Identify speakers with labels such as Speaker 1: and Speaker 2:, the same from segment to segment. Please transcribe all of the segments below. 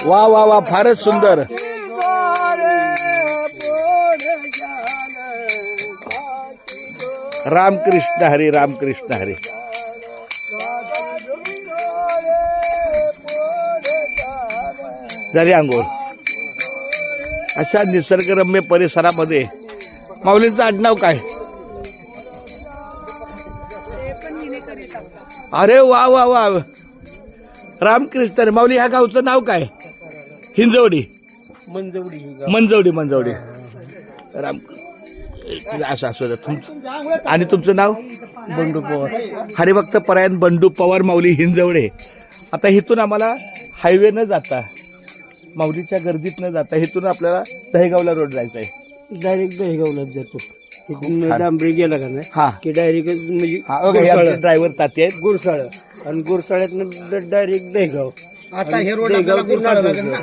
Speaker 1: वा वा वा, फारच सुंदर. रामकृष्ण हरी, रामकृष्ण हरी. झाली आंघोळ. अशा निसर्गरम्य परिसरामध्ये माऊलींचं आडनाव काय? अरे वा वा वा, रामकृष्ण. माऊली, ह्या गावचं नाव काय? हिंजवडी. मंजवडी. मंजवडी. राम असं असं. आणि तुमचं नाव?
Speaker 2: बंडू पवार.
Speaker 1: हरिभक्त परायण बंडू पवार, माऊली हिंजवडे. आता इथून आम्हाला हायवे न जाता, माऊलीच्या गर्दीत न जाता, इथून आपल्याला दहेगावला रोड जायचा आहे.
Speaker 2: डायरेक्ट दहेगावलाच जातो. डांबरी गेला का नाही
Speaker 1: हा,
Speaker 2: की डायरेक्ट म्हणजे
Speaker 1: ड्रायव्हर ताते आहेत.
Speaker 2: गुरसाळ आणि गुरसाळ्यात डायरेक्ट दहेगाव.
Speaker 3: आता हे रोड आपल्याला गुरसाळ लागेल ना.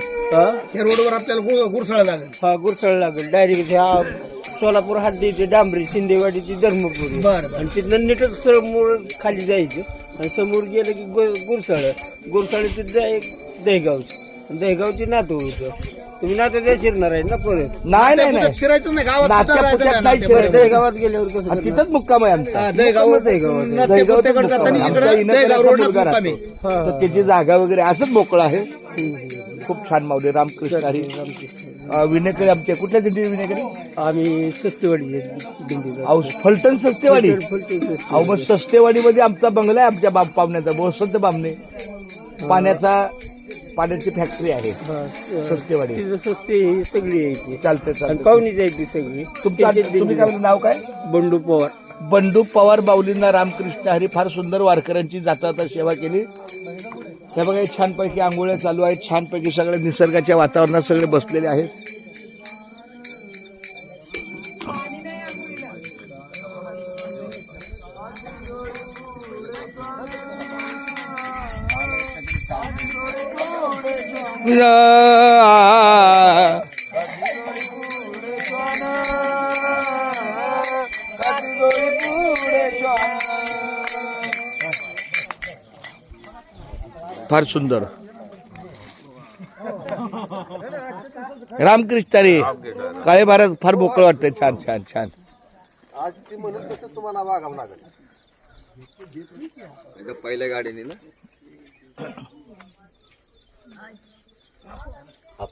Speaker 3: हे रोडवर आपल्याला गुरसाळ लागेल.
Speaker 2: हा, गुरसाळ लागेल. डायरेक्ट ह्या सोलापूर हद्दीची डांबरी, शिंदेवाडीची धर्मपुरी.
Speaker 3: बरं.
Speaker 2: आणि तिथनं नीटच समोर खाली जायचं आणि समोर गेलं की गुरसाळ. गुरसाळ्याची दहेगावची. दहेगावची नातू होतं. तुम्ही नात्यात शिरणार आहे ना परत?
Speaker 1: नाही नाही नाही,
Speaker 3: फिरायचं नाही गावात.
Speaker 1: नात्यापुत्यात नाही शिरायचं.
Speaker 2: दहेगावात गेल्यावर कसं
Speaker 1: आणि तिथंच मुक्काम आहे आमचा.
Speaker 3: दहेगावात
Speaker 1: तर त्याची जागा वगैरे असंच मोकळं आहे. खूप छान माऊली. रामकृष्ण हरी. विनेकरी आमचे कुठल्या दिंडी विनेकरी?
Speaker 2: आम्ही सस्तेवाडी दिंडीला.
Speaker 1: फलटण सस्तेवाडी. अहो, मग सस्तेवाडीमध्ये आमचा बंगला आहे, आमच्या पाहुण्याचा बोसंत बामणे. पाण्याची फॅक्टरी आहे सस्तेवाडी.
Speaker 2: सस्ते सगळी यायची.
Speaker 1: चालते चालते.
Speaker 2: पाहुणीच यायची सगळी.
Speaker 1: तुम्ही काय नाव काय?
Speaker 2: बंडू पवार.
Speaker 1: बंडू पवार. माऊलींना रामकृष्ण हरी. फार सुंदर वारकऱ्यांची जाता सेवा केली. हे बघा, छानपैकी आंघोळ्या चालू आहेत. छानपैकी सगळे निसर्गाच्या वातावरणात सगळे बसलेले आहेत. फार सुंदर. रामकृष्ण हरी. काळे महाराज फार मोकळं वाटतंय. छान छान छान.
Speaker 3: आज म्हणून तसं तुम्हाला वागावं लागेल. पहिल्या गाडीने ना